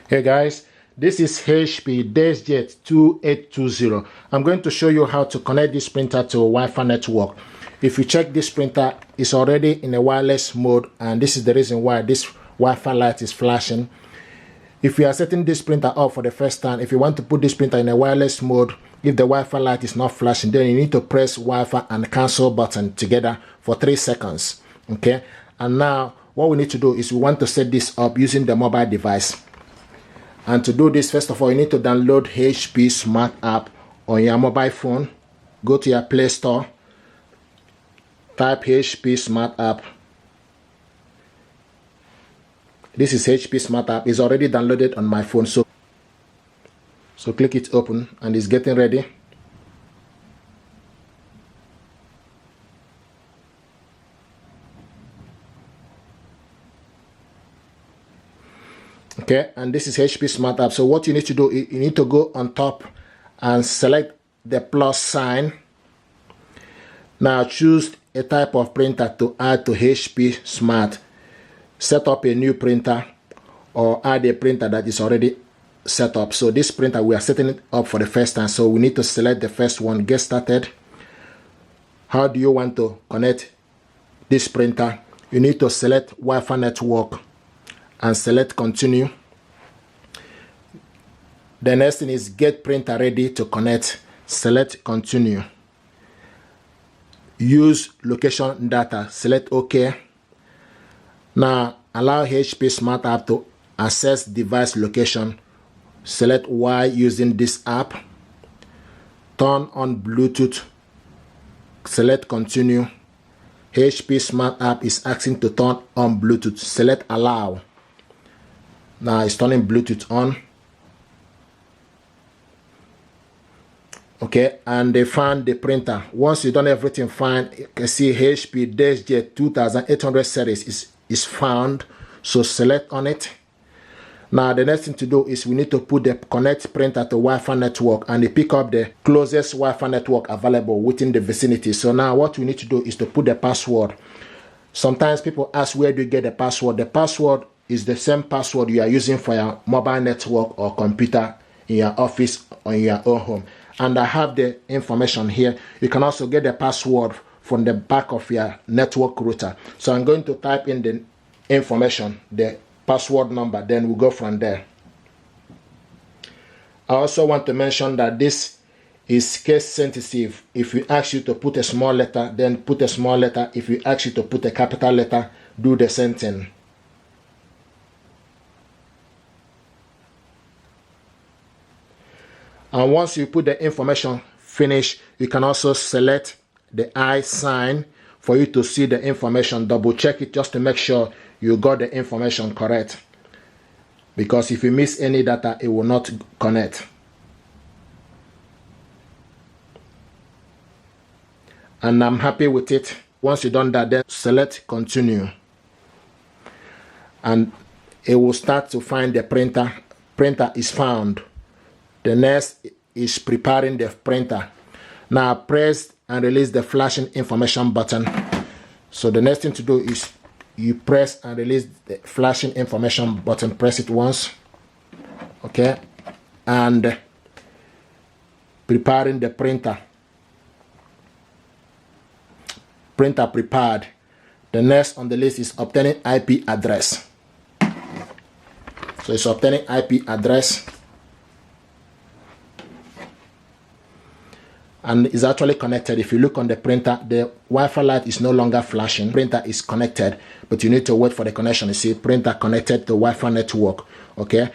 Hey guys, this is HP Deskjet 2820. I'm going to show you how to connect this printer to a Wi-Fi network. If you check this printer, it's already in a wireless mode, and this is the reason why this Wi-Fi light is flashing. If you are setting this printer up for the first time, if you want to put this printer in a wireless mode, if the Wi-Fi light is not flashing, then you need to press Wi-Fi and cancel button together for 3 seconds. Okay, and now what we need to do is we want to set this up using the mobile device. And to do this, first of all, you need to download HP Smart App on your mobile phone. Go to your Play Store, type HP Smart App. This is HP Smart App. It's already downloaded on my phone, so click it open, and it's getting ready. Okay, and this is HP Smart App. So what you need to do, you need to go on top and select the plus sign. Now choose a type of printer to add to HP Smart. Set up a new printer or add a printer that is already set up. So this printer, we are setting it up for the first time. So we need to select the first one, get started. How do you want to connect this printer? You need to select Wi-Fi network and select continue. The next thing is get printer ready to connect. Select continue. Use location data. Select OK. Now allow HP Smart App to access device location. Select Y using this app. Turn on Bluetooth. Select continue. HP Smart App is asking to turn on Bluetooth. Select allow. Now it's turning Bluetooth on. Okay, and they found the printer. Once you've done everything fine, you can see HP Deskjet 2820 series is found. So select on it. Now the next thing to do is we need to put the connect printer to Wi-Fi network, and they pick up the closest Wi-Fi network available within the vicinity. So now what we need to do is to put the password. Sometimes people ask, where do you get the password? The password is the same password you are using for your mobile network or computer in your office or in your own home. And I have the information here. You can also get the password from the back of your network router. So I'm going to type in the information, the password number, then we'll go from there. I also want to mention that this is case sensitive. If we ask you to put a small letter, then put a small letter. If we ask you to put a capital letter, do the same thing. And once you put the information finish, you can also select the I sign for you to see the information. Double check it just to make sure you got the information correct. Because if you miss any data, it will not connect. And I'm happy with it. Once you've done that, then select continue. And it will start to find the printer. Printer is found. The next is preparing the printer. Now press and release the flashing information button. So the next thing to do is you press and release the flashing information button. Press it once. Okay. And preparing the printer. Printer prepared. The next on the list is obtaining IP address. So it's obtaining IP address. And is actually connected. If you look on the printer, the Wi-Fi light is no longer flashing. Printer is connected, but you need to wait for the connection. You see, printer connected to Wi-Fi network. Okay,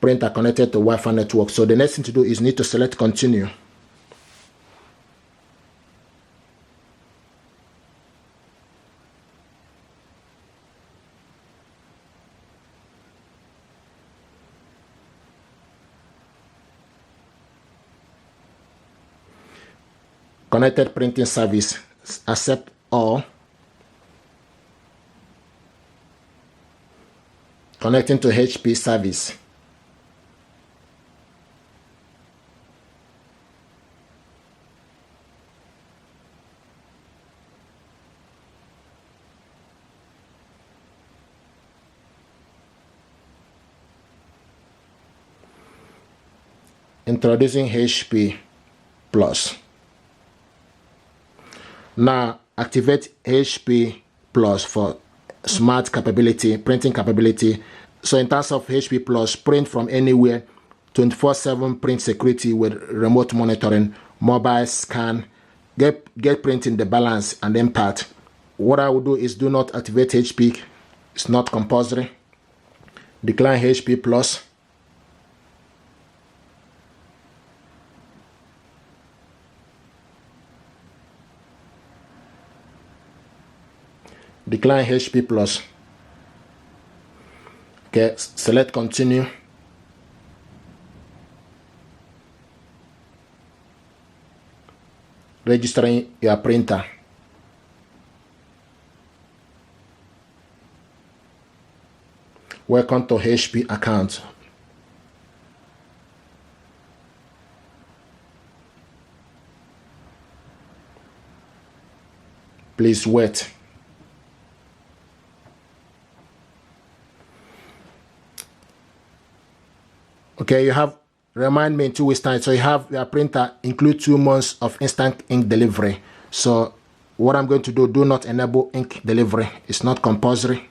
printer connected to Wi-Fi network. So the next thing to do is need to select continue. Connected printing service, accept all. Connecting to HP service. Introducing HP Plus. Now activate HP Plus for smart capability, printing capability. So in terms of HP Plus, print from anywhere, 24/7 print security with remote monitoring, mobile scan, get printing the balance and impact. What I will do is do not activate HP. It's not compulsory. Decline HP Plus. Decline HP Plus. Okay, select continue. Registering your printer. Welcome to HP account. Please wait. Okay, you have, remind me in 2 weeks time. So you have your printer include 2 months of instant ink delivery. So what I'm going to do not enable ink delivery. It's not compulsory.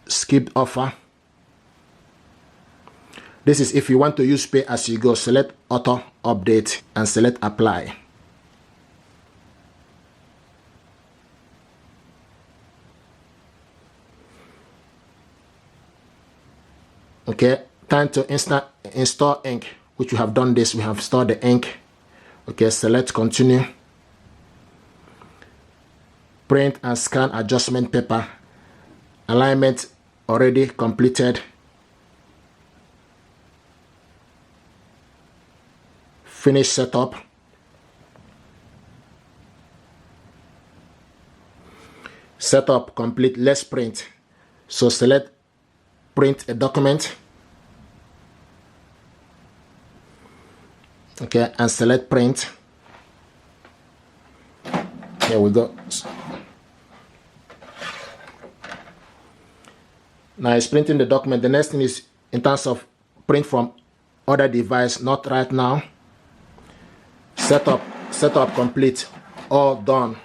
Skip offer. This is if you want to use pay as you go. Select auto update and select apply. Okay, time to install ink, which we have done this. We have stored the ink. Okay, select continue. Print and scan adjustment paper. Alignment already completed. Finish setup. Setup complete. Let's print. So select print a document. Okay, and select print. Here we go. Now it's printing the document. The next thing is in terms of print from other device, not right now. Setup complete, all done.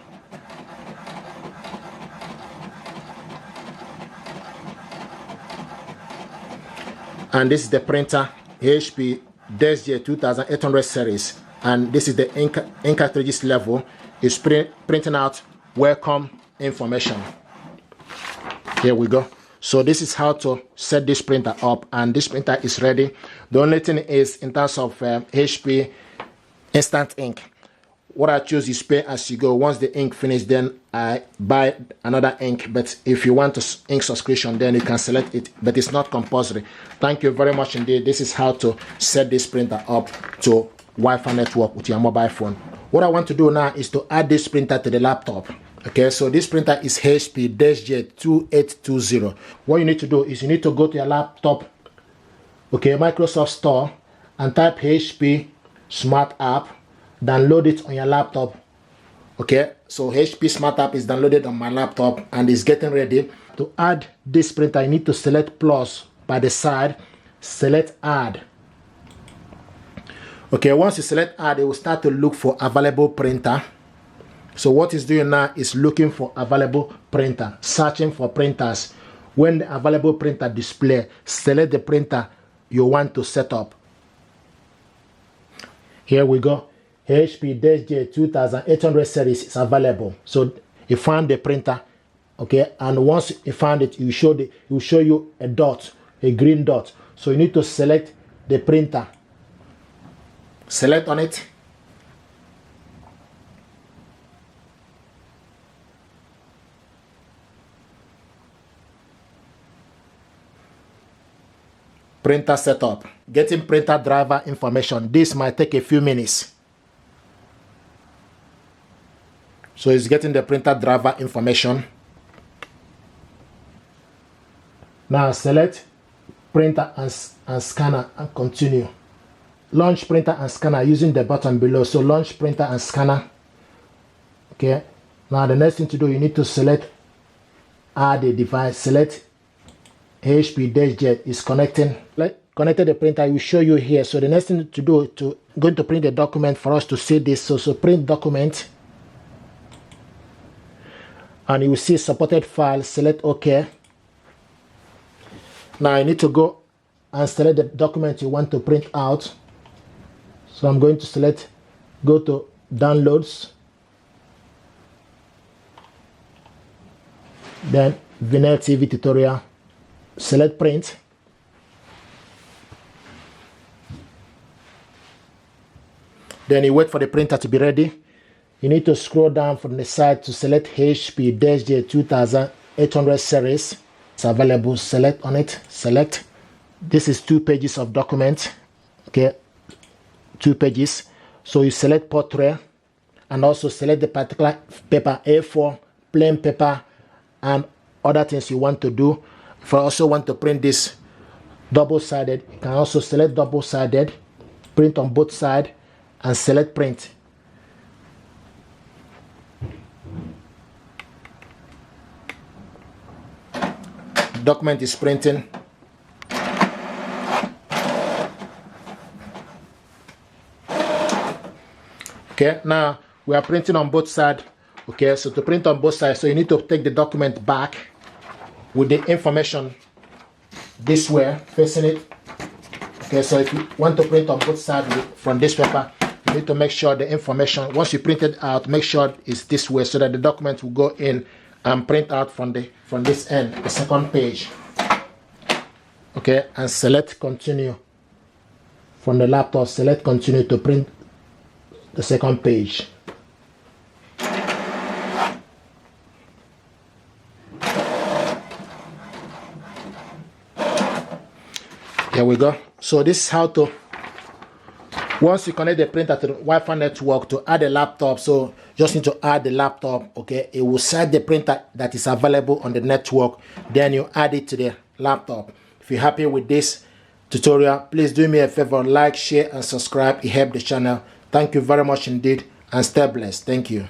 And this is the printer, HP Deskjet 2820 series, and this is the ink cartridges level. It's printing out welcome information. Here we go. So this is how to set this printer up, and this printer is ready. The only thing is in terms of HP instant ink, what I choose is pay as you go. Once the ink finishes, then I buy another ink. But if you want to ink subscription, then you can select it, but it's not compulsory. Thank you very much indeed. This is how to set this printer up to Wi-Fi network with your mobile phone. What I want to do now is to add this printer to the laptop. Okay, so this printer is HP Deskjet 2820. What you need to do is you need to go to your laptop, okay, Microsoft Store, and type HP Smart App. Download it on your laptop. Okay, so HP Smart App is downloaded on my laptop and is getting ready. To add this printer, you need to select plus by the side, select add. Okay, once you select add, it will start to look for available printer. So what it's doing now is looking for available printer, searching for printers. When the available printer display, select the printer you want to set up. Here we go. HP Deskjet 2820 series is available. So you found the printer, okay, and once you found it, it will show you a dot, a green dot. So you need to select the printer. Select on it. Printer setup. Getting printer driver information. This might take a few minutes. So it's getting the printer driver information. Now select printer and scanner and continue. Launch printer and scanner using the button below. So launch printer and scanner. Okay. Now the next thing to do, you need to select add a device. Select HP Deskjet is connecting. connected the printer, it will show you here. So the next thing to do is to going to print the document for us to see this. So print document, and you will see supported file. Select OK. Now I need to go and select the document you want to print out. So I'm going to select, go to downloads, then Vinyl TV tutorial, select print. Then you wait for the printer to be ready. You need to scroll down from the side to select HP Deskjet 2820 series. It's available. Select on it. Select. This is 2 pages of document. Okay, 2 pages. So you select portrait and also select the particular paper, A4, plain paper, and other things you want to do. If you also want to print this double-sided, you can also select double-sided, print on both sides, and select print. Document is printing. Okay, now we are printing on both sides. Okay, so to print on both sides, so you need to take the document back with the information this way, facing it. Okay, so if you want to print on both sides from this paper, you need to make sure the information, once you print it out, make sure it's this way so that the document will go in and print out from this end, the second page. Okay, and select continue. From the laptop, select continue to print the second page. Here we go. So this is how to, once you connect the printer to the Wi-Fi network, to add a laptop. So just need to add the laptop. Okay, it will set the printer that is available on the network, then you add it to the laptop. If you're happy with this tutorial, please do me a favor, like, share and subscribe. It helps the channel. Thank you very much indeed, and stay blessed. Thank you.